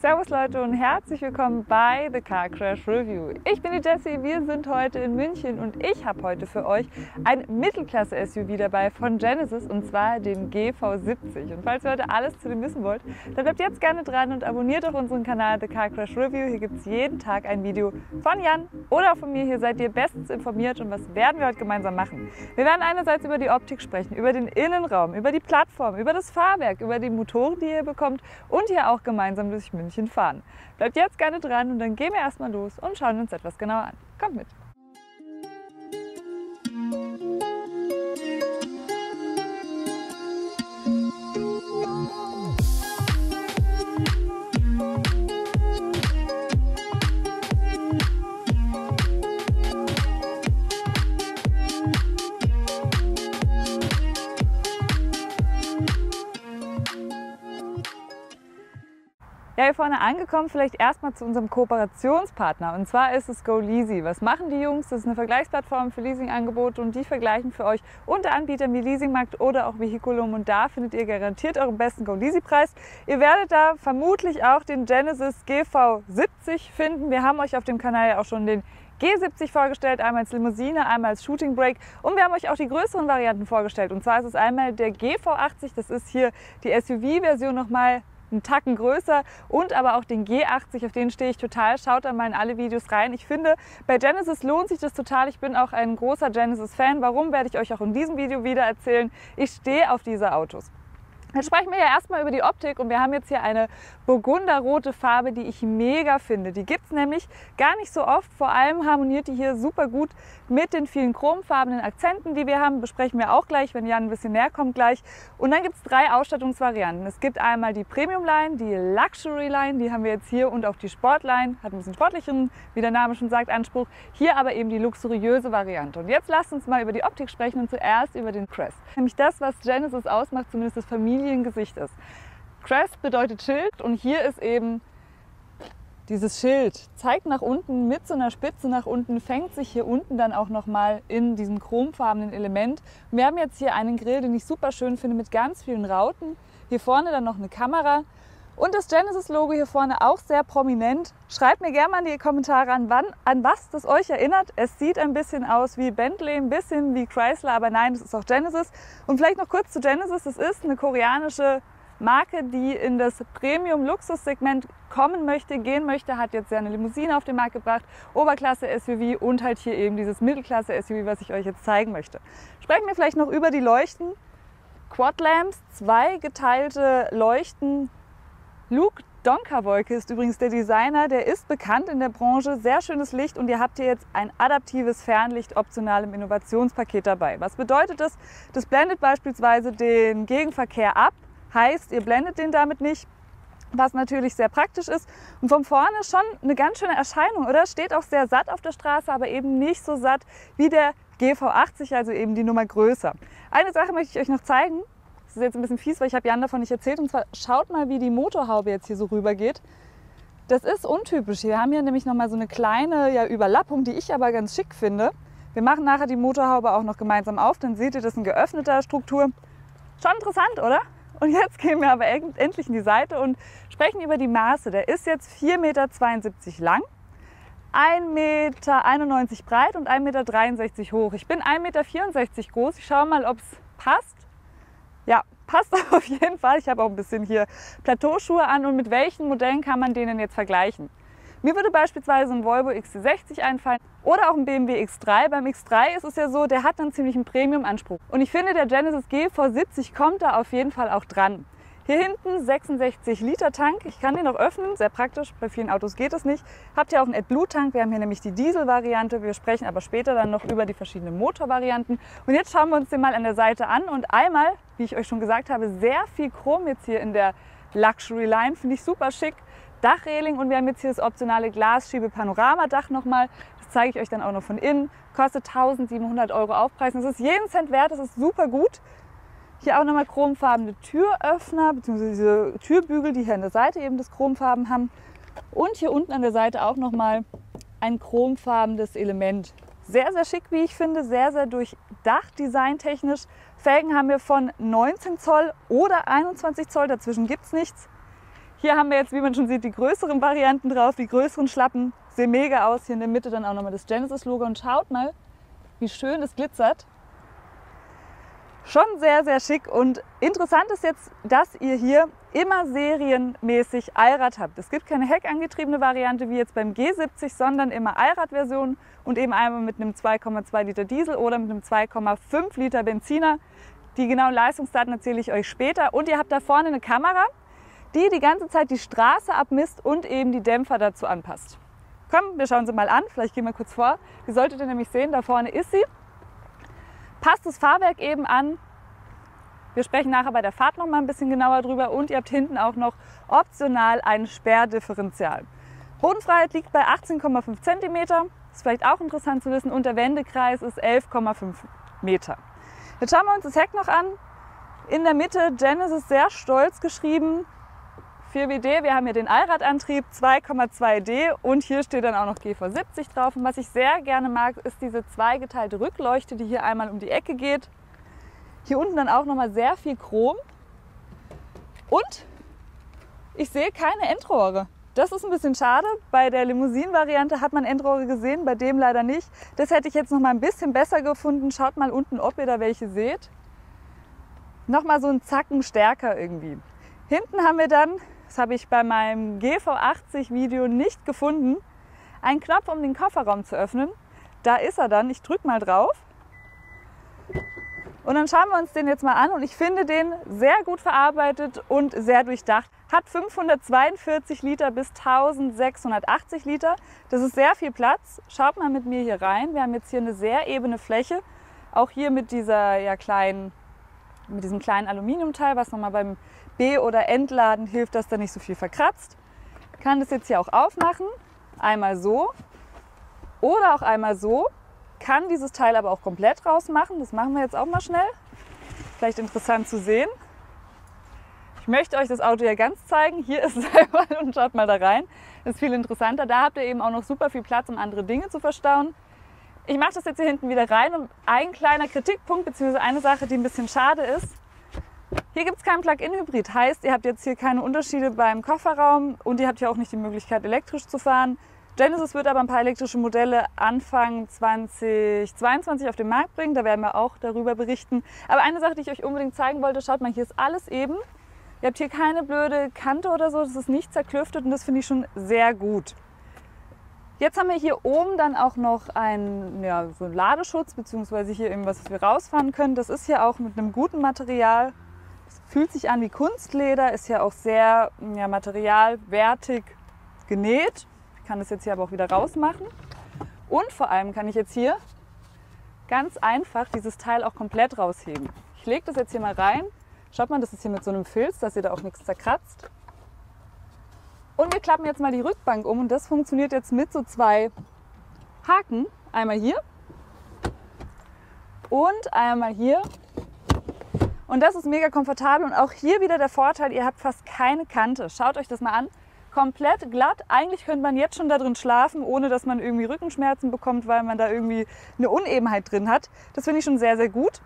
Servus Leute und herzlich willkommen bei The Car Crash Review. Ich bin die Jessie, wir sind heute in München und ich habe heute für euch ein Mittelklasse-SUV dabei von Genesis und zwar den GV70. Und falls ihr heute alles zu dem wissen wollt, dann bleibt jetzt gerne dran und abonniert auch unseren Kanal The Car Crash Review. Hier gibt es jeden Tag ein Video von Jan oder von mir. Hier seid ihr bestens informiert und was werden wir heute gemeinsam machen? Wir werden einerseits über die Optik sprechen, über den Innenraum, über die Plattform, über das Fahrwerk, über die Motoren, die ihr bekommt und hier auch gemeinsam durch München fahren. Bleibt jetzt gerne dran und dann gehen wir erstmal los und schauen uns etwas genauer an. Kommt mit! Ja, hier vorne angekommen, vielleicht erstmal zu unserem Kooperationspartner und zwar ist es GoLeasy. Was machen die Jungs? Das ist eine Vergleichsplattform für Leasingangebote und die vergleichen für euch unter Anbietern wie Leasingmarkt oder auch Vehiculum und da findet ihr garantiert euren besten GoLeasy-Preis. Ihr werdet da vermutlich auch den Genesis GV70 finden. Wir haben euch auf dem Kanal ja auch schon den G70 vorgestellt, einmal als Limousine, einmal als Shooting Brake und wir haben euch auch die größeren Varianten vorgestellt und zwar ist es einmal der GV80, das ist hier die SUV-Version nochmal einen Tacken größer und aber auch den G80, auf den stehe ich total. Schaut da mal in alle Videos rein. Ich finde, bei Genesis lohnt sich das total. Ich bin auch ein großer Genesis-Fan. Warum, werde ich euch auch in diesem Video wieder erzählen. Ich stehe auf diese Autos. Jetzt sprechen wir ja erstmal über die Optik und wir haben jetzt hier eine burgunderrote Farbe, die ich mega finde. Die gibt es nämlich gar nicht so oft. Vor allem harmoniert die hier super gut mit den vielen chromfarbenen Akzenten, die wir haben. Besprechen wir auch gleich, wenn Jan ein bisschen näher kommt gleich. Und dann gibt es 3 Ausstattungsvarianten. Es gibt einmal die Premium Line, die Luxury Line, die haben wir jetzt hier und auch die Sport Line. Hat ein bisschen sportlicheren, wie der Name schon sagt, Anspruch. Hier aber eben die luxuriöse Variante. Und jetzt lasst uns mal über die Optik sprechen und zuerst über den Crest. Nämlich das, was Genesis ausmacht, zumindest das Familiengesicht ist. Crest bedeutet Schild und hier ist eben dieses Schild, zeigt nach unten mit so einer Spitze nach unten, fängt sich hier unten dann auch nochmal in diesem chromfarbenen Element. Und wir haben jetzt hier einen Grill, den ich super schön finde, mit ganz vielen Rauten. Hier vorne dann noch eine Kamera und das Genesis-Logo hier vorne auch sehr prominent. Schreibt mir gerne mal in die Kommentare an was das euch erinnert. Es sieht ein bisschen aus wie Bentley, ein bisschen wie Chrysler, aber nein, das ist auch Genesis. Und vielleicht noch kurz zu Genesis, das ist eine koreanische Marke, die in das Premium-Luxus-Segment kommen möchte, gehen möchte, hat jetzt ja eine Limousine auf den Markt gebracht, Oberklasse-SUV und halt hier eben dieses Mittelklasse-SUV, was ich euch jetzt zeigen möchte. Sprechen wir vielleicht noch über die Leuchten. Quad-Lamps, 2 geteilte Leuchten. Luke Donkavoyke ist übrigens der Designer, der ist bekannt in der Branche, sehr schönes Licht und ihr habt hier jetzt ein adaptives Fernlicht optional im Innovationspaket dabei. Was bedeutet das? Das blendet beispielsweise den Gegenverkehr ab. Heißt, ihr blendet den damit nicht, was natürlich sehr praktisch ist. Und von vorne schon eine ganz schöne Erscheinung, oder? Steht auch sehr satt auf der Straße, aber eben nicht so satt wie der GV80, also eben die Nummer größer. Eine Sache möchte ich euch noch zeigen. Das ist jetzt ein bisschen fies, weil ich habe Jan davon nicht erzählt. Und zwar schaut mal, wie die Motorhaube jetzt hier so rüber geht. Das ist untypisch. Wir haben hier nämlich nochmal so eine kleine Überlappung, die ich aber ganz schick finde. Wir machen nachher die Motorhaube auch noch gemeinsam auf. Dann seht ihr, das ist eine geöffnete Struktur. Schon interessant, oder? Und jetzt gehen wir aber endlich in die Seite und sprechen über die Maße. Der ist jetzt 4,72 Meter lang, 1,91 Meter breit und 1,63 Meter hoch. Ich bin 1,64 Meter groß. Ich schaue mal, ob es passt. Ja, passt auf jeden Fall. Ich habe auch ein bisschen hier Plateauschuhe an. Und mit welchen Modellen kann man den denn jetzt vergleichen? Mir würde beispielsweise ein Volvo XC60 einfallen oder auch ein BMW X3. Beim X3 ist es ja so, der hat einen ziemlichen Premium-Anspruch. Und ich finde, der Genesis GV70 kommt da auf jeden Fall auch dran. Hier hinten 66 Liter Tank. Ich kann den auch öffnen, sehr praktisch. Bei vielen Autos geht es nicht. Habt ihr auch einen AdBlue-Tank. Wir haben hier nämlich die Diesel-Variante. Wir sprechen aber später dann noch über die verschiedenen Motorvarianten. Und jetzt schauen wir uns den mal an der Seite an. Und einmal, wie ich euch schon gesagt habe, sehr viel Chrom jetzt hier in der Luxury Line. Finde ich super schick. Dachreling und wir haben jetzt hier das optionale Glasschiebe-Panoramadach nochmal. Das zeige ich euch dann auch noch von innen. Kostet 1.700 € Aufpreis. Das ist jeden Cent wert, das ist super gut. Hier auch nochmal chromfarbene Türöffner bzw. diese Türbügel, die hier an der Seite eben das Chromfarben haben. Und hier unten an der Seite auch nochmal ein chromfarbenes Element. Sehr, sehr schick, wie ich finde, sehr, sehr durchdacht designtechnisch. Felgen haben wir von 19 Zoll oder 21 Zoll, dazwischen gibt es nichts. Hier haben wir jetzt, wie man schon sieht, die größeren Varianten drauf, die größeren Schlappen. Sehen mega aus. Hier in der Mitte dann auch nochmal das Genesis-Logo. Und schaut mal, wie schön es glitzert. Schon sehr, sehr schick. Und interessant ist jetzt, dass ihr hier immer serienmäßig Allrad habt. Es gibt keine heckangetriebene Variante wie jetzt beim G70, sondern immer Allradversion und eben einmal mit einem 2,2 Liter Diesel oder mit einem 2,5 Liter Benziner. Die genauen Leistungsdaten erzähle ich euch später. Und ihr habt da vorne eine Kamera, die die ganze Zeit die Straße abmisst und eben die Dämpfer dazu anpasst. Komm, wir schauen sie mal an. Vielleicht gehen wir kurz vor. Die solltet ihr nämlich sehen, da vorne ist sie. Passt das Fahrwerk eben an. Wir sprechen nachher bei der Fahrt noch mal ein bisschen genauer drüber. Und ihr habt hinten auch noch optional ein Sperrdifferential. Bodenfreiheit liegt bei 18,5 cm. Ist vielleicht auch interessant zu wissen. Und der Wendekreis ist 11,5 Meter. Jetzt schauen wir uns das Heck noch an. In der Mitte Genesis sehr stolz geschrieben. 4WD, wir haben hier den Allradantrieb 2,2D und hier steht dann auch noch GV70 drauf. Und was ich sehr gerne mag, ist diese zweigeteilte Rückleuchte, die hier einmal um die Ecke geht. Hier unten dann auch nochmal sehr viel Chrom. Und ich sehe keine Endrohre. Das ist ein bisschen schade. Bei der Limousinen-Variante hat man Endrohre gesehen, bei dem leider nicht. Das hätte ich jetzt noch mal ein bisschen besser gefunden. Schaut mal unten, ob ihr da welche seht. Nochmal so einen Zacken stärker irgendwie. Hinten haben wir dann, das habe ich bei meinem GV80-Video nicht gefunden, einen Knopf, um den Kofferraum zu öffnen. Da ist er dann. Ich drücke mal drauf. Und dann schauen wir uns den jetzt mal an und ich finde den sehr gut verarbeitet und sehr durchdacht. Hat 542 Liter bis 1680 Liter. Das ist sehr viel Platz. Schaut mal mit mir hier rein. Wir haben jetzt hier eine sehr ebene Fläche. Auch hier mit dieser mit diesem kleinen Aluminiumteil, was nochmal beim B- oder Entladen hilft, dass da nicht so viel verkratzt. Ich kann das jetzt hier auch aufmachen. Einmal so oder auch einmal so. Kann dieses Teil aber auch komplett rausmachen. Das machen wir jetzt auch mal schnell. Vielleicht interessant zu sehen. Ich möchte euch das Auto ja ganz zeigen. Hier ist es einmal und schaut mal da rein. Das ist viel interessanter. Da habt ihr eben auch noch super viel Platz, um andere Dinge zu verstauen. Ich mache das jetzt hier hinten wieder rein. Und ein kleiner Kritikpunkt, beziehungsweise eine Sache, die ein bisschen schade ist. Hier gibt es keinen Plug-in-Hybrid. Heißt, ihr habt jetzt hier keine Unterschiede beim Kofferraum und ihr habt hier auch nicht die Möglichkeit, elektrisch zu fahren. Genesis wird aber ein paar elektrische Modelle Anfang 2022 auf den Markt bringen. Da werden wir auch darüber berichten. Aber eine Sache, die ich euch unbedingt zeigen wollte, schaut mal, hier ist alles eben. Ihr habt hier keine blöde Kante oder so, das ist nicht zerklüftet und das finde ich schon sehr gut. Jetzt haben wir hier oben dann auch noch einen, so einen Ladeschutz, beziehungsweise hier eben was, was wir rausfahren können. Das ist hier auch mit einem guten Material. Es fühlt sich an wie Kunstleder, ist ja auch sehr materialwertig genäht. Ich kann das jetzt hier aber auch wieder rausmachen. Und vor allem kann ich jetzt hier ganz einfach dieses Teil auch komplett rausheben. Ich lege das jetzt hier mal rein. Schaut mal, das ist hier mit so einem Filz, dass ihr da auch nichts zerkratzt. Und wir klappen jetzt mal die Rückbank um und das funktioniert jetzt mit so zwei Haken. Einmal hier und einmal hier. Und das ist mega komfortabel und auch hier wieder der Vorteil, ihr habt fast keine Kante. Schaut euch das mal an. Komplett glatt. Eigentlich könnte man jetzt schon da drin schlafen, ohne dass man irgendwie Rückenschmerzen bekommt, weil man da irgendwie eine Unebenheit drin hat. Das finde ich schon sehr, sehr gut.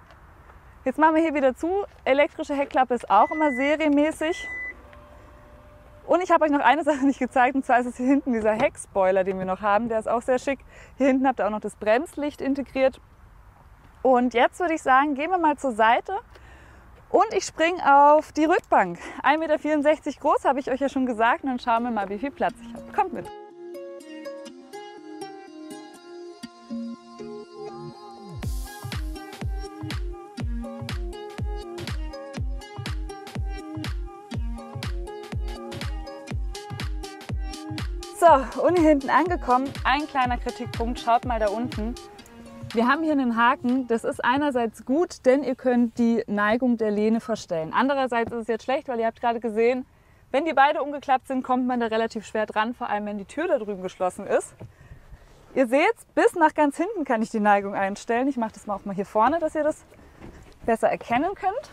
Jetzt machen wir hier wieder zu. Elektrische Heckklappe ist auch immer serienmäßig. Und ich habe euch noch eine Sache nicht gezeigt, und zwar ist es hier hinten dieser Heckspoiler, den wir noch haben. Der ist auch sehr schick. Hier hinten habt ihr auch noch das Bremslicht integriert. Und jetzt würde ich sagen, gehen wir mal zur Seite. Und ich springe auf die Rückbank. 1,64 Meter groß, habe ich euch ja schon gesagt. Und dann schauen wir mal, wie viel Platz ich habe. Kommt mit! So, und hier hinten angekommen, ein kleiner Kritikpunkt, schaut mal da unten. Wir haben hier einen Haken, das ist einerseits gut, denn ihr könnt die Neigung der Lehne verstellen. Andererseits ist es jetzt schlecht, weil ihr habt gerade gesehen, wenn die beide umgeklappt sind, kommt man da relativ schwer dran, vor allem wenn die Tür da drüben geschlossen ist. Ihr seht, bis nach ganz hinten kann ich die Neigung einstellen. Ich mache das mal auch mal hier vorne, dass ihr das besser erkennen könnt.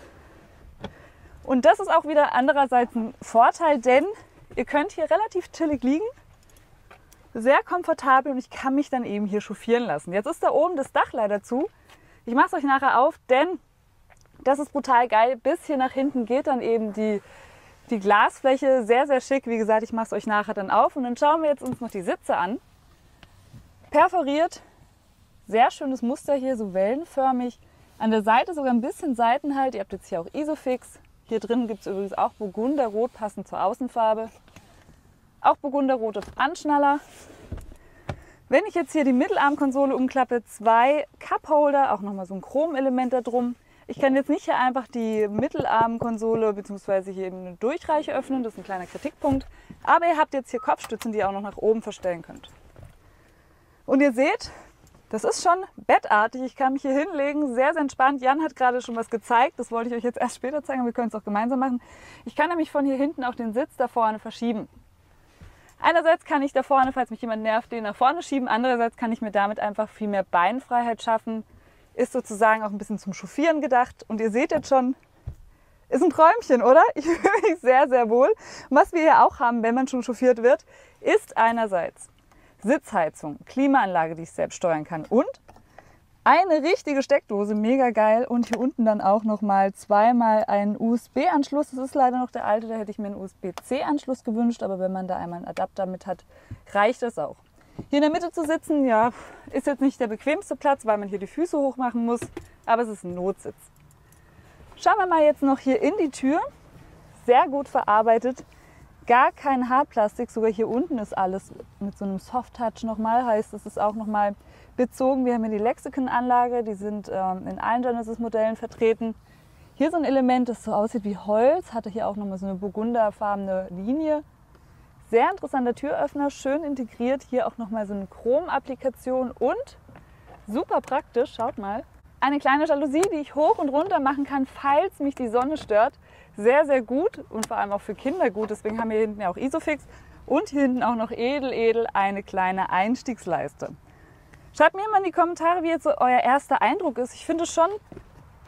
Und das ist auch wieder andererseits ein Vorteil, denn ihr könnt hier relativ chillig liegen. Sehr komfortabel und ich kann mich dann eben hier chauffieren lassen. Jetzt ist da oben das Dach leider zu. Ich mache es euch nachher auf, denn das ist brutal geil. Bis hier nach hinten geht dann eben die Die Glasfläche, sehr, sehr schick. Wie gesagt, ich mache es euch nachher dann auf. Und dann schauen wir jetzt uns noch die Sitze an. Perforiert, sehr schönes Muster hier, so wellenförmig. An der Seite sogar ein bisschen Seitenhalt. Ihr habt jetzt hier auch Isofix. Hier drin gibt es übrigens auch Burgunderrot, passend zur Außenfarbe. Auch Burgunderrote Anschnaller. Wenn ich jetzt hier die Mittelarmkonsole umklappe, 2 Cupholder, auch nochmal so ein Chromelement da drum. Ich kann jetzt nicht hier einfach die Mittelarmkonsole bzw. hier eben eine Durchreiche öffnen, das ist ein kleiner Kritikpunkt. Aber ihr habt jetzt hier Kopfstützen, die ihr auch noch nach oben verstellen könnt. Und ihr seht, das ist schon bettartig. Ich kann mich hier hinlegen, sehr, sehr entspannt. Jan hat gerade schon was gezeigt, das wollte ich euch jetzt erst später zeigen, aber wir können es auch gemeinsam machen. Ich kann nämlich von hier hinten auch den Sitz da vorne verschieben. Einerseits kann ich da vorne, falls mich jemand nervt, den nach vorne schieben. Andererseits kann ich mir damit einfach viel mehr Beinfreiheit schaffen. Ist sozusagen auch ein bisschen zum Chauffieren gedacht. Und ihr seht jetzt schon, ist ein Träumchen, oder? Ich fühle mich sehr, sehr wohl. Und was wir hier auch haben, wenn man schon chauffiert wird, ist einerseits Sitzheizung, Klimaanlage, die ich selbst steuern kann und eine richtige Steckdose, mega geil. Und hier unten dann auch nochmal zweimal einen USB-Anschluss. Das ist leider noch der alte, da hätte ich mir einen USB-C-Anschluss gewünscht. Aber wenn man da einmal einen Adapter mit hat, reicht das auch. Hier in der Mitte zu sitzen, ja, ist jetzt nicht der bequemste Platz, weil man hier die Füße hoch machen muss. Aber es ist ein Notsitz. Schauen wir mal jetzt noch hier in die Tür. Sehr gut verarbeitet. Gar kein Hartplastik, sogar hier unten ist alles mit so einem Soft-Touch nochmal. Heißt, es ist auch nochmal bezogen. Wir haben hier die Lexicon-Anlage, die sind in allen Genesis-Modellen vertreten. Hier so ein Element, das so aussieht wie Holz, hatte hier auch nochmal so eine burgunderfarbene Linie. Sehr interessanter Türöffner, schön integriert. Hier auch nochmal so eine Chrom-Applikation und super praktisch, schaut mal. Eine kleine Jalousie, die ich hoch und runter machen kann, falls mich die Sonne stört. Sehr, sehr gut und vor allem auch für Kinder gut. Deswegen haben wir hier hinten ja auch Isofix und hier hinten auch noch edel eine kleine Einstiegsleiste. Schreibt mir mal in die Kommentare, wie jetzt so euer erster Eindruck ist. Ich finde es schon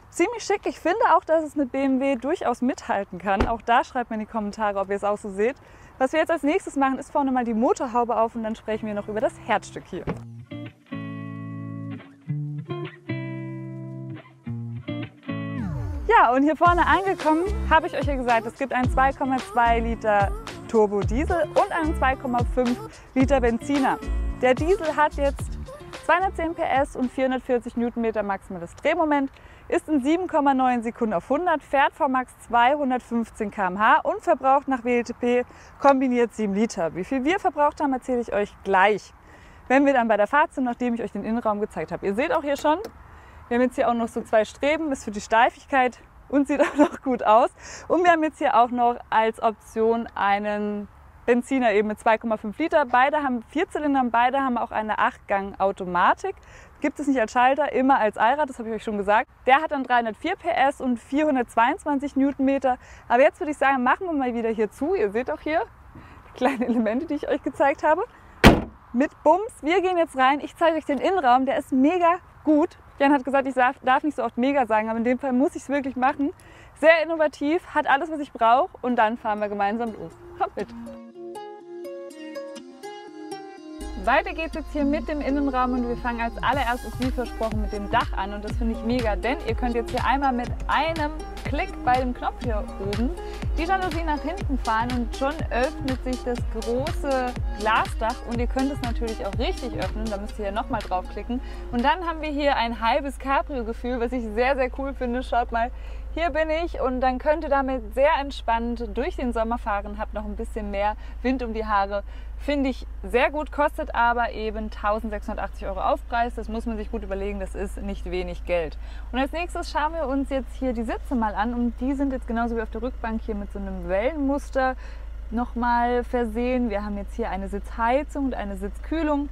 ziemlich schick. Ich finde auch, dass es mit BMW durchaus mithalten kann. Auch da schreibt mir in die Kommentare, ob ihr es auch so seht. Was wir jetzt als nächstes machen, ist vorne mal die Motorhaube auf und dann sprechen wir noch über das Herzstück hier. Ja, und hier vorne angekommen, habe ich euch ja gesagt, es gibt einen 2,2 Liter Turbo Diesel und einen 2,5 Liter Benziner. Der Diesel hat jetzt 210 PS und 440 Newtonmeter maximales Drehmoment, ist in 7,9 Sekunden auf 100, fährt Max 215 km/h und verbraucht nach WLTP kombiniert 7 Liter. Wie viel wir verbraucht haben, erzähle ich euch gleich, wenn wir dann bei der Fahrt sind, nachdem ich euch den Innenraum gezeigt habe. Ihr seht auch hier schon, wir haben jetzt hier auch noch so 2 Streben, ist für die Steifigkeit und sieht auch noch gut aus. Und wir haben jetzt hier auch noch als Option einen Benziner eben mit 2,5 Liter. Beide haben 4 Zylinder, beide haben auch eine 8-Gang-Automatik. Gibt es nicht als Schalter, immer als Allrad, das habe ich euch schon gesagt. Der hat dann 304 PS und 422 Newtonmeter. Aber jetzt würde ich sagen, machen wir mal wieder hier zu. Ihr seht auch hier die kleinen Elemente, die ich euch gezeigt habe. Mit Bums. Wir gehen jetzt rein. Ich zeige euch den Innenraum, der ist mega gut. Jan hat gesagt, ich darf nicht so oft mega sagen, aber in dem Fall muss ich es wirklich machen. Sehr innovativ, hat alles, was ich brauche und dann fahren wir gemeinsam los. Kommt mit! Weiter geht es jetzt hier mit dem Innenraum und wir fangen als allererstes, wie versprochen, mit dem Dach an und das finde ich mega, denn ihr könnt jetzt hier einmal mit einem Klick bei dem Knopf hier oben die Jalousie nach hinten fahren und schon öffnet sich das große Glasdach und ihr könnt es natürlich auch richtig öffnen, da müsst ihr ja nochmal draufklicken und dann haben wir hier ein halbes Cabrio-Gefühl, was ich sehr, sehr cool finde. Schaut mal, hier bin ich und dann könnt ihr damit sehr entspannt durch den Sommer fahren, habt noch ein bisschen mehr Wind um die Haare. Finde ich sehr gut, kostet aber eben 1.680 € Aufpreis. Das muss man sich gut überlegen, das ist nicht wenig Geld. Und als nächstes schauen wir uns jetzt hier die Sitze mal an und die sind jetzt genauso wie auf der Rückbank hier mit so einem Wellenmuster nochmal versehen. Wir haben jetzt hier eine Sitzheizung und eine Sitzkühlung.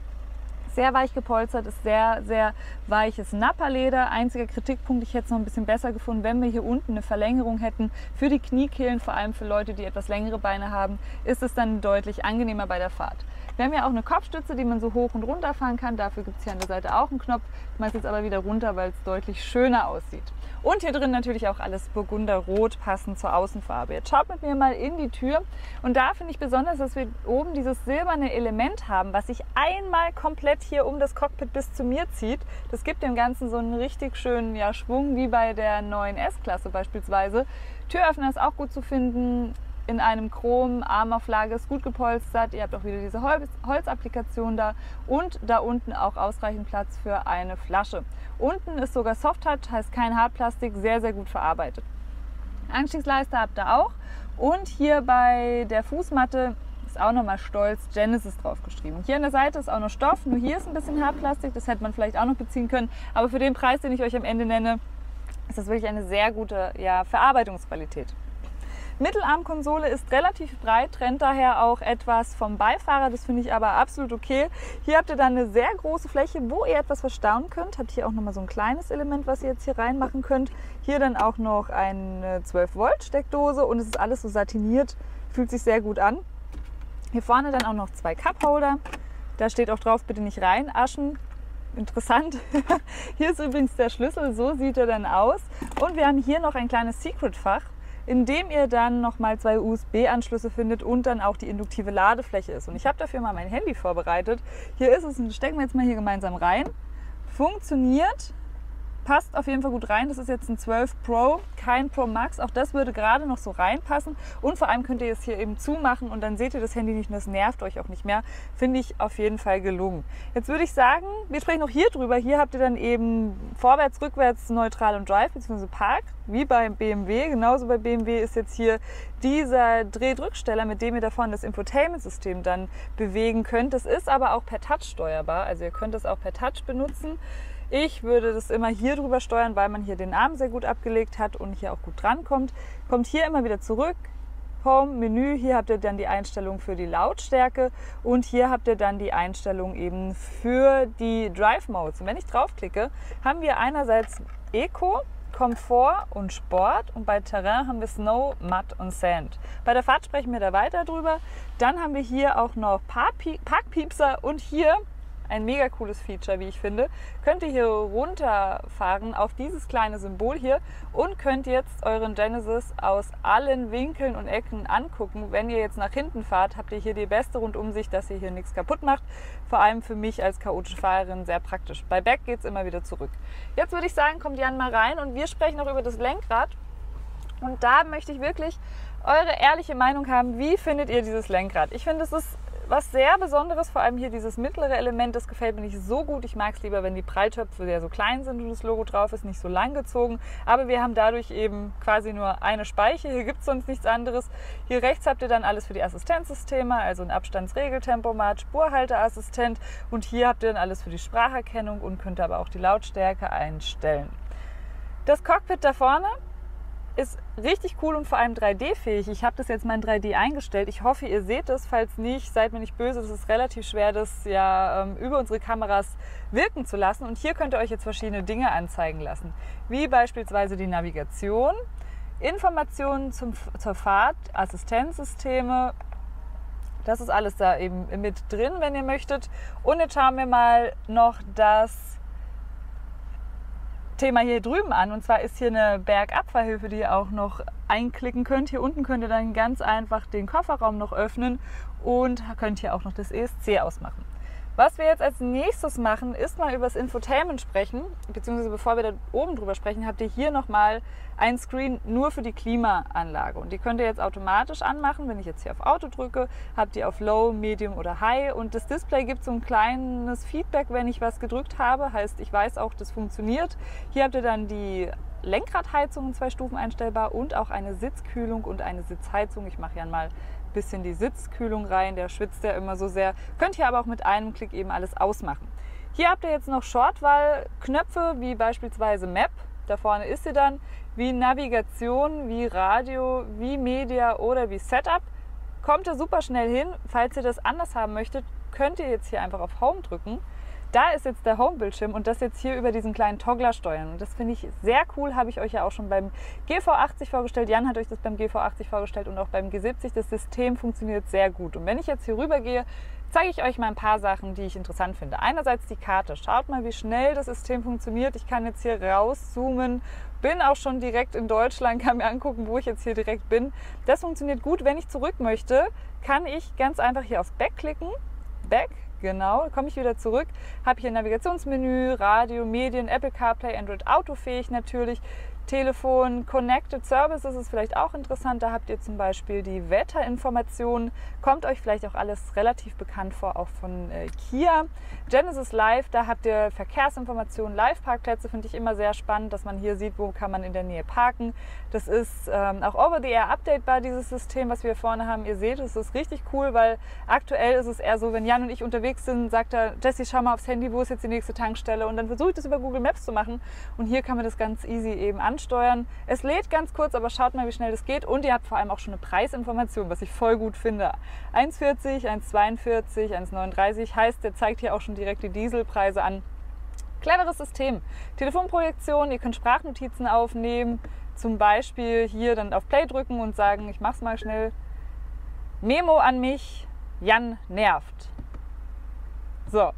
Sehr weich gepolstert, ist sehr, sehr weiches Nappa-Leder. Einziger Kritikpunkt, ich hätte es noch ein bisschen besser gefunden, wenn wir hier unten eine Verlängerung hätten für die Kniekehlen, vor allem für Leute, die etwas längere Beine haben, ist es dann deutlich angenehmer bei der Fahrt. Wir haben ja auch eine Kopfstütze, die man so hoch und runter fahren kann. Dafür gibt es hier an der Seite auch einen Knopf. Ich mache es jetzt aber wieder runter, weil es deutlich schöner aussieht. Und hier drin natürlich auch alles Burgunderrot, passend zur Außenfarbe. Jetzt schaut mit mir mal in die Tür. Und da finde ich besonders, dass wir oben dieses silberne Element haben, was sich einmal komplett hier um das Cockpit bis zu mir zieht. Das gibt dem Ganzen so einen richtig schönen Schwung, wie bei der neuen S-Klasse beispielsweise. Türöffner ist auch gut zu finden. in einem Chrom-Armauflage, ist gut gepolstert. Ihr habt auch wieder diese Holzapplikation da und da unten auch ausreichend Platz für eine Flasche. Unten ist sogar Soft-Touch, heißt kein Hartplastik, sehr, sehr gut verarbeitet. Anstiegsleiste habt ihr auch und hier bei der Fußmatte ist auch nochmal stolz Genesis draufgeschrieben. Hier an der Seite ist auch noch Stoff, nur hier ist ein bisschen Hartplastik, das hätte man vielleicht auch noch beziehen können, aber für den Preis, den ich euch am Ende nenne, ist das wirklich eine sehr gute Verarbeitungsqualität. Mittelarmkonsole ist relativ breit, trennt daher auch etwas vom Beifahrer, das finde ich aber absolut okay. Hier habt ihr dann eine sehr große Fläche, wo ihr etwas verstauen könnt. Habt hier auch nochmal so ein kleines Element, was ihr jetzt hier reinmachen könnt. Hier dann auch noch eine 12-Volt-Steckdose und es ist alles so satiniert, fühlt sich sehr gut an. Hier vorne dann auch noch 2 Cup-Holder. Da steht auch drauf, bitte nicht reinaschen. Interessant. Hier ist übrigens der Schlüssel, so sieht er dann aus. Und wir haben hier noch ein kleines Secret-Fach, in dem ihr dann nochmal 2 USB-Anschlüsse findet und dann auch die induktive Ladefläche ist. Und ich habe dafür mal mein Handy vorbereitet. Hier ist es, und stecken wir jetzt mal hier gemeinsam rein. Funktioniert. Passt auf jeden Fall gut rein. Das ist jetzt ein 12 Pro, kein Pro Max. Auch das würde gerade noch so reinpassen. Und vor allem könnt ihr es hier eben zumachen und dann seht ihr das Handy nicht und das nervt euch auch nicht mehr. Finde ich auf jeden Fall gelungen. Jetzt würde ich sagen, wir sprechen noch hier drüber. Hier habt ihr dann eben vorwärts, rückwärts, neutral und Drive bzw. Park, wie beim BMW. Genauso bei BMW ist jetzt hier dieser Drehdrücksteller, mit dem ihr davon das Infotainment-System dann bewegen könnt. Das ist aber auch per Touch steuerbar. Also ihr könnt es auch per Touch benutzen. Ich würde das immer hier drüber steuern, weil man hier den Arm sehr gut abgelegt hat und hier auch gut drankommt. Kommt hier immer wieder zurück, Home, Menü, hier habt ihr dann die Einstellung für die Lautstärke und hier habt ihr dann die Einstellung eben für die Drive Modes. Und wenn ich draufklicke, haben wir einerseits Eco, Komfort und Sport und bei Terrain haben wir Snow, Mud und Sand. Bei der Fahrt sprechen wir da weiter drüber. Dann haben wir hier auch noch Parkpiepser und hier ein mega cooles Feature, wie ich finde. Könnt ihr hier runterfahren auf dieses kleine Symbol hier und könnt jetzt euren Genesis aus allen Winkeln und Ecken angucken. Wenn ihr jetzt nach hinten fahrt, habt ihr hier die beste Rundumsicht, dass ihr hier nichts kaputt macht. Vor allem für mich als chaotische Fahrerin sehr praktisch. Bei Back geht es immer wieder zurück. Jetzt würde ich sagen, kommt Jan mal rein und wir sprechen noch über das Lenkrad. Und da möchte ich wirklich eure ehrliche Meinung haben. Wie findet ihr dieses Lenkrad? Ich finde, es ist was sehr Besonderes, vor allem hier dieses mittlere Element, das gefällt mir nicht so gut. Ich mag es lieber, wenn die Pralltöpfe sehr so klein sind und das Logo drauf ist, nicht so lang gezogen. Aber wir haben dadurch eben quasi nur eine Speiche, hier gibt es sonst nichts anderes. Hier rechts habt ihr dann alles für die Assistenzsysteme, also ein Abstandsregeltempomat, Spurhalteassistent und hier habt ihr dann alles für die Spracherkennung und könnt aber auch die Lautstärke einstellen. Das Cockpit da vorne ist richtig cool und vor allem 3D-fähig. Ich habe das jetzt mal in 3D eingestellt. Ich hoffe, ihr seht es. Falls nicht, seid mir nicht böse. Das ist relativ schwer, das über unsere Kameras wirken zu lassen. Und hier könnt ihr euch jetzt verschiedene Dinge anzeigen lassen. Wie beispielsweise die Navigation, Informationen zur Fahrt, Assistenzsysteme. Das ist alles da eben mit drin, wenn ihr möchtet. Und jetzt schauen wir mal noch das Thema hier drüben an, und zwar ist hier eine Bergabfahrhilfe, die ihr auch noch einklicken könnt. Hier unten könnt ihr dann ganz einfach den Kofferraum noch öffnen und könnt hier auch noch das ESC ausmachen. Was wir jetzt als nächstes machen, ist mal über das Infotainment sprechen, beziehungsweise bevor wir da oben drüber sprechen, habt ihr hier nochmal ein Screen nur für die Klimaanlage und die könnt ihr jetzt automatisch anmachen. Wenn ich jetzt hier auf Auto drücke, habt ihr auf Low, Medium oder High und das Display gibt so ein kleines Feedback, wenn ich was gedrückt habe, heißt ich weiß auch, das funktioniert. Hier habt ihr dann die Lenkradheizung in 2 Stufen einstellbar und auch eine Sitzkühlung und eine Sitzheizung. Ich mache ja mal bisschen die Sitzkühlung rein, der schwitzt ja immer so sehr. Könnt ihr aber auch mit einem Klick eben alles ausmachen. Hier habt ihr jetzt noch Shortwahl-Knöpfe, wie beispielsweise Map, da vorne ist sie dann, wie Navigation, wie Radio, wie Media oder wie Setup. Kommt ihr super schnell hin. Falls ihr das anders haben möchtet, könnt ihr jetzt hier einfach auf Home drücken. Da ist jetzt der Home-Bildschirm und das jetzt hier über diesen kleinen Toggler steuern. Und das finde ich sehr cool, habe ich euch ja auch schon beim GV80 vorgestellt. Jan hat euch das beim GV80 vorgestellt und auch beim G70. Das System funktioniert sehr gut. Und wenn ich jetzt hier rüber gehe, zeige ich euch mal ein paar Sachen, die ich interessant finde. Einerseits die Karte. Schaut mal, wie schnell das System funktioniert. Ich kann jetzt hier rauszoomen, bin auch schon direkt in Deutschland, kann mir angucken, wo ich jetzt hier direkt bin. Das funktioniert gut. Wenn ich zurück möchte, kann ich ganz einfach hier auf Back klicken. Back. Genau, komme ich wieder zurück, habe hier ein Navigationsmenü, Radio, Medien, Apple CarPlay, Android Auto fähig natürlich. Telefon Connected Services ist vielleicht auch interessant. Da habt ihr zum Beispiel die Wetterinformationen. Kommt euch vielleicht auch alles relativ bekannt vor, auch von Kia. Genesis Live, da habt ihr Verkehrsinformationen, Live-Parkplätze, finde ich immer sehr spannend, dass man hier sieht, wo kann man in der Nähe parken. Das ist auch over-the-air updatebar, dieses System, was wir hier vorne haben. Ihr seht, es ist richtig cool, weil aktuell ist es eher so, wenn Jan und ich unterwegs sind, sagt er, Jessie, schau mal aufs Handy, wo ist jetzt die nächste Tankstelle? Und dann versuche ich das über Google Maps zu machen. Und hier kann man das ganz easy eben ansteuern. Es lädt ganz kurz, aber schaut mal, wie schnell das geht. Und ihr habt vor allem auch schon eine Preisinformation, was ich voll gut finde. 1,40, 1,42, 1,39 heißt, der zeigt hier auch schon direkt die Dieselpreise an. Cleveres System. Telefonprojektion, ihr könnt Sprachnotizen aufnehmen. Zum Beispiel hier dann auf Play drücken und sagen, ich mach's mal schnell. Memo an mich, Jan nervt. So,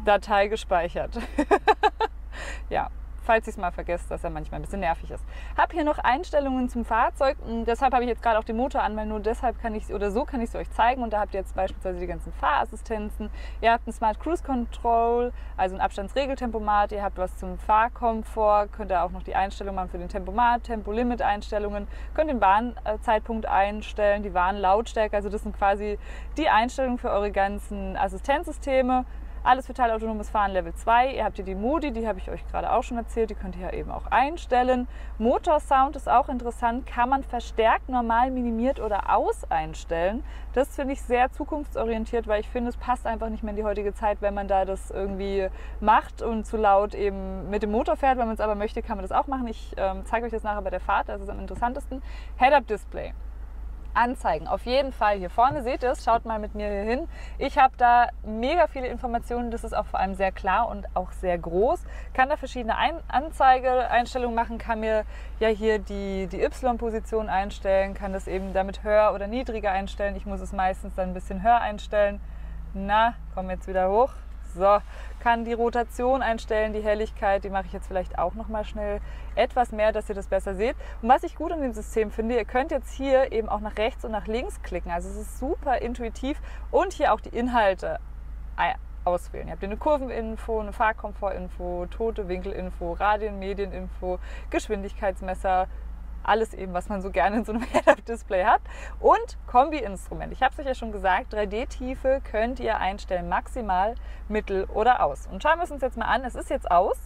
Datei gespeichert. Ja, falls ich es mal vergesse, dass er manchmal ein bisschen nervig ist. Habe hier noch Einstellungen zum Fahrzeug und deshalb habe ich jetzt gerade auch den Motor an, weil nur deshalb kann ich oder so kann ich es euch zeigen. Und da habt ihr jetzt beispielsweise die ganzen Fahrassistenzen. Ihr habt ein Smart Cruise Control, also ein Abstandsregeltempomat. Ihr habt was zum Fahrkomfort, könnt ihr auch noch die Einstellung machen für den Tempomat, Tempolimit-Einstellungen, könnt den Warnzeitpunkt einstellen, die Warnlautstärke. Also das sind quasi die Einstellungen für eure ganzen Assistenzsysteme. Alles für teilautonomes Fahren Level 2. Ihr habt hier die Modi, die habe ich euch gerade auch schon erzählt, die könnt ihr ja eben auch einstellen. Motorsound ist auch interessant, kann man verstärkt, normal, minimiert oder aus einstellen. Das finde ich sehr zukunftsorientiert, weil ich finde, es passt einfach nicht mehr in die heutige Zeit, wenn man da das irgendwie macht und zu laut eben mit dem Motor fährt. Wenn man es aber möchte, kann man das auch machen. Ich zeige euch das nachher bei der Fahrt, das ist am interessantesten. Head-Up-Display. Anzeigen. Auf jeden Fall hier vorne seht ihr es, schaut mal mit mir hier hin. Ich habe da mega viele Informationen, das ist auch vor allem sehr klar und auch sehr groß. Kann da verschiedene Anzeigeeinstellungen machen, kann mir ja hier die Y-Position einstellen, kann das eben damit höher oder niedriger einstellen. Ich muss es meistens dann ein bisschen höher einstellen. Na, kommen wir jetzt wieder hoch. So, kann die Rotation einstellen, die Helligkeit, die mache ich jetzt vielleicht auch noch mal schnell etwas mehr, dass ihr das besser seht. Und was ich gut an dem System finde, ihr könnt jetzt hier eben auch nach rechts und nach links klicken. Also es ist super intuitiv und hier auch die Inhalte auswählen. Ihr habt hier eine Kurveninfo, eine Fahrkomfortinfo, tote Winkelinfo, Radien, Medieninfo, Geschwindigkeitsmesser, alles eben, was man so gerne in so einem Head-Up-Display hat. Und Kombi-Instrument. Ich habe es euch ja schon gesagt, 3D-Tiefe könnt ihr einstellen, maximal, mittel oder aus. Und schauen wir es uns jetzt mal an. Es ist jetzt aus.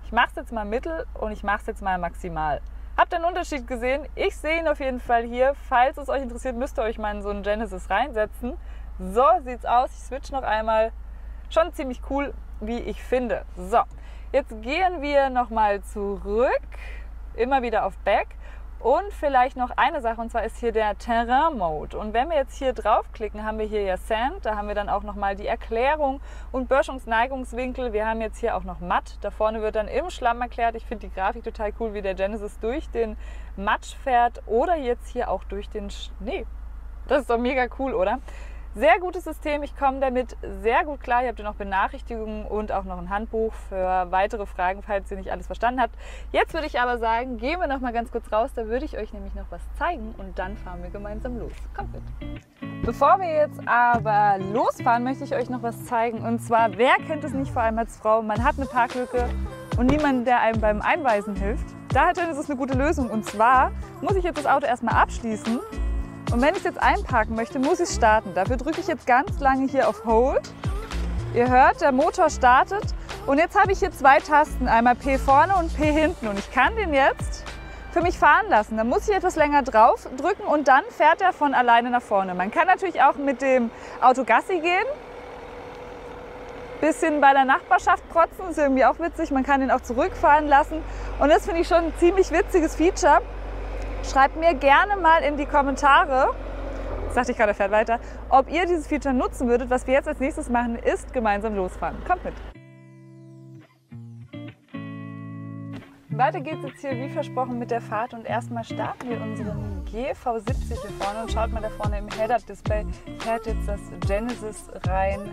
Ich mache es jetzt mal mittel und ich mache es jetzt mal maximal. Habt ihr einen Unterschied gesehen? Ich sehe ihn auf jeden Fall hier. Falls es euch interessiert, müsst ihr euch mal in so einen Genesis reinsetzen. So sieht es aus. Ich switch noch einmal. Schon ziemlich cool, wie ich finde. So, jetzt gehen wir nochmal zurück. Immer wieder auf Back. Und vielleicht noch eine Sache, und zwar ist hier der Terrain-Mode. Und wenn wir jetzt hier draufklicken, haben wir hier ja Sand, da haben wir dann auch nochmal die Erklärung und Böschungsneigungswinkel. Wir haben jetzt hier auch noch Matt, da vorne wird dann im Schlamm erklärt. Ich finde die Grafik total cool, wie der Genesis durch den Matsch fährt oder jetzt hier auch durch den Schnee. Das ist doch mega cool, oder? Sehr gutes System, ich komme damit sehr gut klar. Ihr habt ja noch Benachrichtigungen und auch noch ein Handbuch für weitere Fragen, falls ihr nicht alles verstanden habt. Jetzt würde ich aber sagen, gehen wir noch mal ganz kurz raus, da würde ich euch nämlich noch was zeigen und dann fahren wir gemeinsam los. Kommt mit! Bevor wir jetzt aber losfahren, möchte ich euch noch was zeigen. Und zwar, wer kennt es nicht, vor allem als Frau, man hat eine Parklücke und niemand, der einem beim Einweisen hilft. Da hat es eine gute Lösung und zwar muss ich jetzt das Auto erstmal abschließen. Und wenn ich es jetzt einparken möchte, muss ich starten. Dafür drücke ich jetzt ganz lange hier auf Hold. Ihr hört, der Motor startet. Und jetzt habe ich hier zwei Tasten, einmal P vorne und P hinten. Und ich kann den jetzt für mich fahren lassen. Dann muss ich etwas länger drauf drücken und dann fährt er von alleine nach vorne. Man kann natürlich auch mit dem Auto Gassi gehen. Bisschen bei der Nachbarschaft protzen, ist irgendwie auch witzig. Man kann den auch zurückfahren lassen. Und das finde ich schon ein ziemlich witziges Feature. Schreibt mir gerne mal in die Kommentare, sagte ich gerade, fährt weiter, ob ihr dieses Feature nutzen würdet. Was wir jetzt als nächstes machen, ist gemeinsam losfahren. Kommt mit! Weiter geht's jetzt hier wie versprochen mit der Fahrt und erstmal starten wir unseren GV70 hier vorne und schaut mal da vorne im Head-Up-Display fährt jetzt das Genesis rein,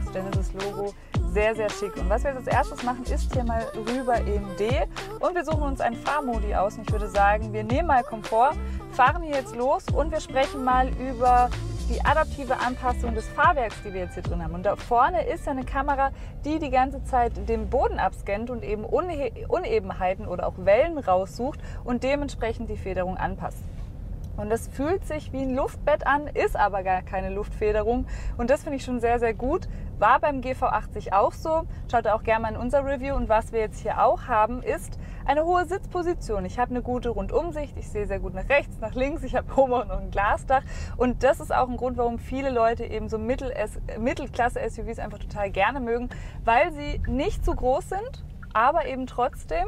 das Genesis-Logo. Sehr, sehr schick. Und was wir jetzt als erstes machen, ist hier mal rüber in D und wir suchen uns einen Fahrmodi aus. Und ich würde sagen, wir nehmen mal Komfort, fahren hier jetzt los und wir sprechen mal über die adaptive Anpassung des Fahrwerks, die wir jetzt hier drin haben. Und da vorne ist ja eine Kamera, die die ganze Zeit den Boden abscannt und eben Unebenheiten oder auch Wellen raussucht und dementsprechend die Federung anpasst. Und das fühlt sich wie ein Luftbett an, ist aber gar keine Luftfederung. Und das finde ich schon sehr, sehr gut. War beim GV80 auch so. Schaut auch gerne mal in unser Review. Und was wir jetzt hier auch haben, ist eine hohe Sitzposition. Ich habe eine gute Rundumsicht. Ich sehe sehr gut nach rechts, nach links. Ich habe oben auch noch ein Glasdach. Und das ist auch ein Grund, warum viele Leute eben so Mittelklasse-SUVs einfach total gerne mögen, weil sie nicht zu groß sind, aber eben trotzdem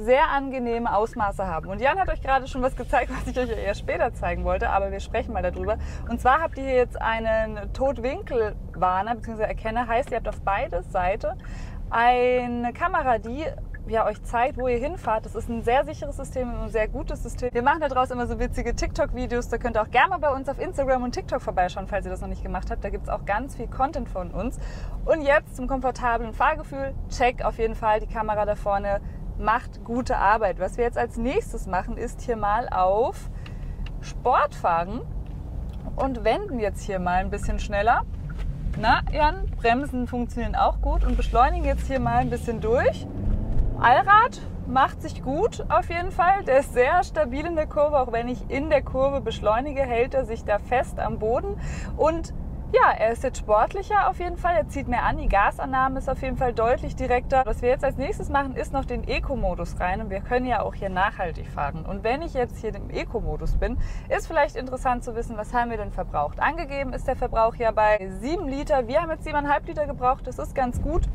sehr angenehme Ausmaße haben. Und Jan hat euch gerade schon was gezeigt, was ich euch eher später zeigen wollte, aber wir sprechen mal darüber. Und zwar habt ihr hier jetzt einen Totwinkelwarner bzw. Erkenner, heißt, ihr habt auf beide Seiten eine Kamera, die ja, euch zeigt, wo ihr hinfahrt. Das ist ein sehr sicheres System, ein sehr gutes System. Wir machen daraus immer so witzige TikTok-Videos. Da könnt ihr auch gerne mal bei uns auf Instagram und TikTok vorbeischauen, falls ihr das noch nicht gemacht habt. Da gibt es auch ganz viel Content von uns. Und jetzt zum komfortablen Fahrgefühl. Check auf jeden Fall, die Kamera da vorne macht gute Arbeit. Was wir jetzt als nächstes machen, ist hier mal auf Sport fahren und wenden jetzt hier mal ein bisschen schneller. Na, Jan, Bremsen funktionieren auch gut und beschleunigen jetzt hier mal ein bisschen durch. Allrad macht sich gut auf jeden Fall. Der ist sehr stabil in der Kurve. Auch wenn ich in der Kurve beschleunige, hält er sich da fest am Boden. Und ja, er ist jetzt sportlicher auf jeden Fall. Er zieht mehr an. Die Gasannahme ist auf jeden Fall deutlich direkter. Was wir jetzt als nächstes machen, ist noch den Eco-Modus rein. Und wir können ja auch hier nachhaltig fahren. Und wenn ich jetzt hier im Eco-Modus bin, ist vielleicht interessant zu wissen, was haben wir denn verbraucht. Angegeben ist der Verbrauch ja bei 7 Liter. Wir haben jetzt 7,5 Liter gebraucht. Das ist ganz gut.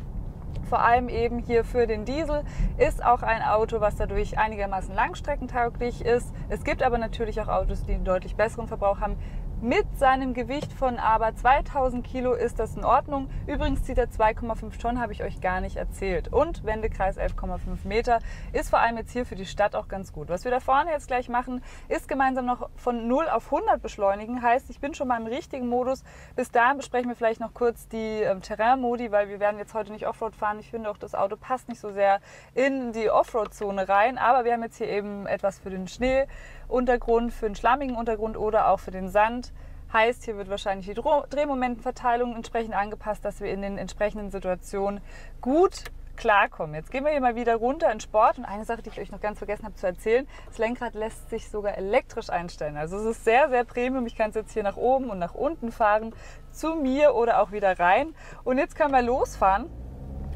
Vor allem eben hier für den Diesel ist auch ein Auto, was dadurch einigermaßen langstreckentauglich ist. Es gibt aber natürlich auch Autos, die einen deutlich besseren Verbrauch haben. Mit seinem Gewicht von aber 2000 Kilo ist das in Ordnung. Übrigens zieht er 2,5 Tonnen, habe ich euch gar nicht erzählt. Und Wendekreis 11,5 Meter ist vor allem jetzt hier für die Stadt auch ganz gut. Was wir da vorne jetzt gleich machen, ist gemeinsam noch von 0 auf 100 beschleunigen. Heißt, ich bin schon mal im richtigen Modus. Bis dahin besprechen wir vielleicht noch kurz die Terrain-Modi, weil wir werden jetzt heute nicht Offroad fahren. Ich finde auch, das Auto passt nicht so sehr in die Offroad-Zone rein. Aber wir haben jetzt hier eben etwas für den Schneeuntergrund, für den schlammigen Untergrund oder auch für den Sand. Heißt, hier wird wahrscheinlich die Drehmomentenverteilung entsprechend angepasst, dass wir in den entsprechenden Situationen gut klarkommen. Jetzt gehen wir hier mal wieder runter in Sport. Und eine Sache, die ich euch noch ganz vergessen habe zu erzählen, das Lenkrad lässt sich sogar elektrisch einstellen. Also es ist sehr, sehr Premium. Ich kann es jetzt hier nach oben und nach unten fahren, zu mir oder auch wieder rein. Und jetzt können wir losfahren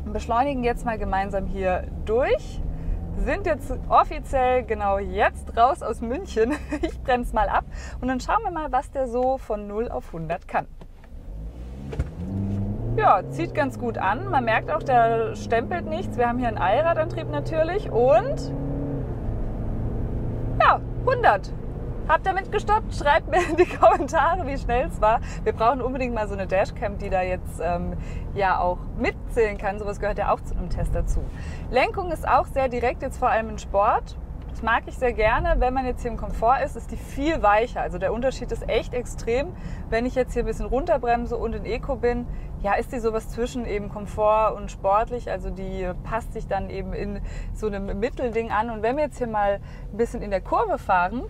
und beschleunigen jetzt mal gemeinsam hier durch. Sind jetzt offiziell genau jetzt raus aus München. Ich bremse mal ab und dann schauen wir mal, was der so von 0 auf 100 kann. Ja, zieht ganz gut an. Man merkt auch, der stempelt nichts. Wir haben hier einen Allradantrieb natürlich und ja, 100. Habt ihr damit gestoppt? Schreibt mir in die Kommentare, wie schnell es war. Wir brauchen unbedingt mal so eine Dashcam, die da jetzt ja auch mitzählen kann. Sowas gehört ja auch zu einem Test dazu. Lenkung ist auch sehr direkt, jetzt vor allem im Sport. Das mag ich sehr gerne. Wenn man jetzt hier im Komfort ist die viel weicher. Also der Unterschied ist echt extrem. Wenn ich jetzt hier ein bisschen runterbremse und in Eco bin, ja, ist die sowas zwischen eben Komfort und sportlich. Also die passt sich dann eben in so einem Mittelding an. Und wenn wir jetzt hier mal ein bisschen in der Kurve fahren,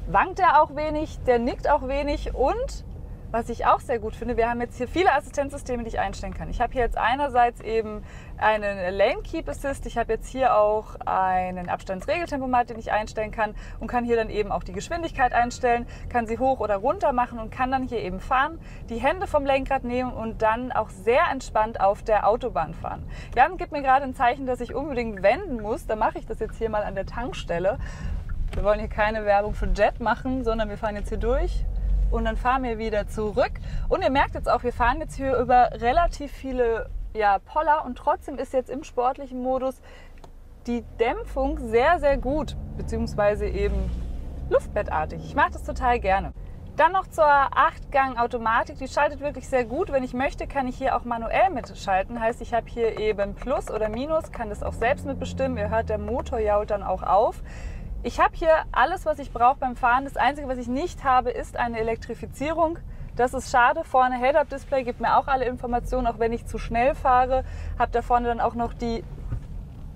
wankt er auch wenig, der nickt auch wenig und was ich auch sehr gut finde, wir haben jetzt hier viele Assistenzsysteme, die ich einstellen kann. Ich habe hier jetzt einerseits eben einen Lane Keep Assist, ich habe jetzt hier auch einen Abstandsregeltempomat, den ich einstellen kann und kann hier dann eben auch die Geschwindigkeit einstellen, kann sie hoch oder runter machen und kann dann hier eben fahren, die Hände vom Lenkrad nehmen und dann auch sehr entspannt auf der Autobahn fahren. Jan gibt mir gerade ein Zeichen, dass ich unbedingt wenden muss, da mache ich das jetzt hier mal an der Tankstelle. Wir wollen hier keine Werbung für Jet machen, sondern wir fahren jetzt hier durch und dann fahren wir wieder zurück. Und ihr merkt jetzt auch, wir fahren jetzt hier über relativ viele Poller und trotzdem ist jetzt im sportlichen Modus die Dämpfung sehr, sehr gut, beziehungsweise eben luftbettartig. Ich mache das total gerne. Dann noch zur 8-Gang-Automatik, die schaltet wirklich sehr gut. Wenn ich möchte, kann ich hier auch manuell mitschalten. Heißt, ich habe hier eben Plus oder Minus, kann das auch selbst mitbestimmen. Ihr hört, der Motor jault dann auch auf. Ich habe hier alles, was ich brauche beim Fahren. Das Einzige, was ich nicht habe, ist eine Elektrifizierung. Das ist schade. Vorne Head-Up-Display gibt mir auch alle Informationen, auch wenn ich zu schnell fahre. Habe da vorne dann auch noch die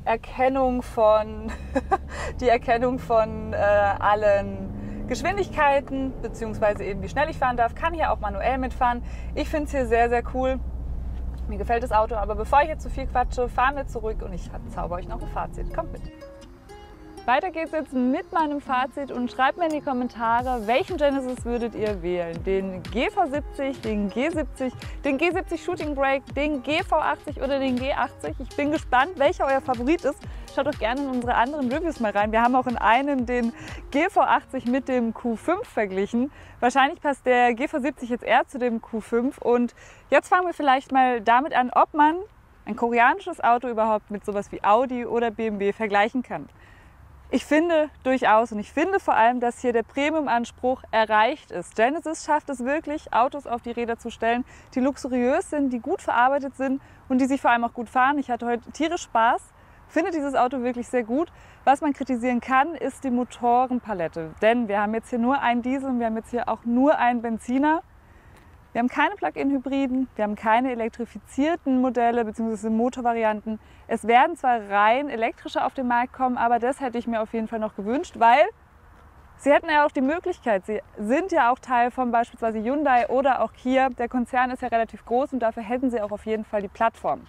Erkennung von, allen Geschwindigkeiten bzw. eben wie schnell ich fahren darf, kann hier auch manuell mitfahren. Ich finde es hier sehr, sehr cool. Mir gefällt das Auto, aber bevor ich jetzt zu viel quatsche, fahren wir zurück und ich zauber euch noch ein Fazit. Kommt mit! Weiter geht's jetzt mit meinem Fazit und schreibt mir in die Kommentare, welchen Genesis würdet ihr wählen? Den GV70, den G70, den G70 Shooting Brake, den GV80 oder den G80? Ich bin gespannt, welcher euer Favorit ist. Schaut doch gerne in unsere anderen Reviews mal rein. Wir haben auch in einem den GV80 mit dem Q5 verglichen. Wahrscheinlich passt der GV70 jetzt eher zu dem Q5. Und jetzt fangen wir vielleicht mal damit an, ob man ein koreanisches Auto überhaupt mit sowas wie Audi oder BMW vergleichen kann. Ich finde durchaus und ich finde vor allem, dass hier der Premium-Anspruch erreicht ist. Genesis schafft es wirklich, Autos auf die Räder zu stellen, die luxuriös sind, die gut verarbeitet sind und die sich vor allem auch gut fahren. Ich hatte heute tierisch Spaß, finde dieses Auto wirklich sehr gut. Was man kritisieren kann, ist die Motorenpalette. Denn wir haben jetzt hier nur einen Diesel und wir haben jetzt hier auch nur einen Benziner. Wir haben keine Plug-in-Hybriden, wir haben keine elektrifizierten Modelle bzw. Motorvarianten. Es werden zwar rein elektrische auf den Markt kommen, aber das hätte ich mir auf jeden Fall noch gewünscht, weil sie hätten ja auch die Möglichkeit, sie sind ja auch Teil von beispielsweise Hyundai oder auch Kia. Der Konzern ist ja relativ groß und dafür hätten sie auch auf jeden Fall die Plattform.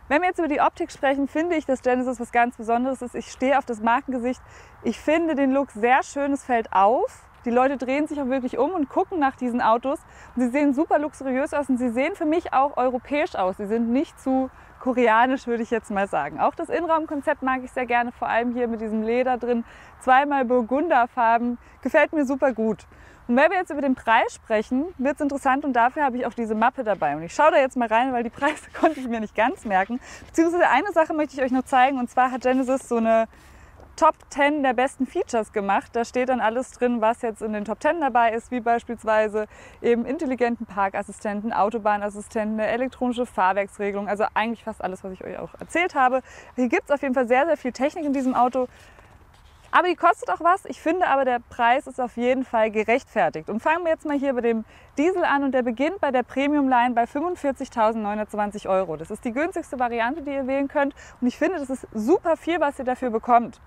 Wenn wir jetzt über die Optik sprechen, finde ich, dass Genesis was ganz Besonderes ist. Ich stehe auf das Markengesicht. Ich finde den Look sehr schön, es fällt auf. Die Leute drehen sich auch wirklich um und gucken nach diesen Autos. Und sie sehen super luxuriös aus und sie sehen für mich auch europäisch aus. Sie sind nicht zu koreanisch, würde ich jetzt mal sagen. Auch das Innenraumkonzept mag ich sehr gerne, vor allem hier mit diesem Leder drin. Zweimal Burgunderfarben, gefällt mir super gut. Und wenn wir jetzt über den Preis sprechen, wird es interessant und dafür habe ich auch diese Mappe dabei. Und ich schaue da jetzt mal rein, weil die Preise konnte ich mir nicht ganz merken. Beziehungsweise eine Sache möchte ich euch noch zeigen und zwar hat Genesis so eine Top 10 der besten Features gemacht. Da steht dann alles drin, was jetzt in den Top 10 dabei ist, wie beispielsweise eben intelligenten Parkassistenten, Autobahnassistenten, eine elektronische Fahrwerksregelung, also eigentlich fast alles, was ich euch auch erzählt habe. Hier gibt es auf jeden Fall sehr, sehr viel Technik in diesem Auto. Aber die kostet auch was. Ich finde aber, der Preis ist auf jeden Fall gerechtfertigt. Und fangen wir jetzt mal hier bei dem Diesel an und der beginnt bei der Premium Line bei 45.920 €. Das ist die günstigste Variante, die ihr wählen könnt. Und ich finde, das ist super viel, was ihr dafür bekommt.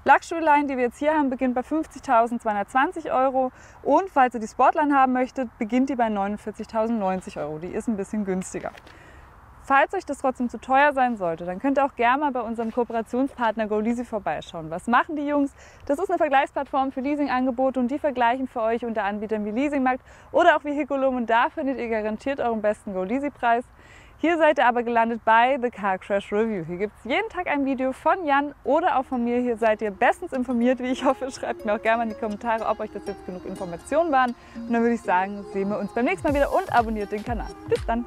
Luxury Line, die wir jetzt hier haben, beginnt bei 50.220 € und falls ihr die Sportline haben möchtet, beginnt die bei 49.090 €. Die ist ein bisschen günstiger. Falls euch das trotzdem zu teuer sein sollte, dann könnt ihr auch gerne mal bei unserem Kooperationspartner GoLeasy vorbeischauen. Was machen die Jungs? Das ist eine Vergleichsplattform für Leasingangebote und die vergleichen für euch unter Anbietern wie Leasingmarkt oder auch Vehiculum und da findet ihr garantiert euren besten GoLeasy-Preis. Hier seid ihr aber gelandet bei The Car Crash Review. Hier gibt es jeden Tag ein Video von Jan oder auch von mir. Hier seid ihr bestens informiert, wie ich hoffe. Schreibt mir auch gerne mal in die Kommentare, ob euch das jetzt genug Informationen waren. Und dann würde ich sagen, sehen wir uns beim nächsten Mal wieder und abonniert den Kanal. Bis dann!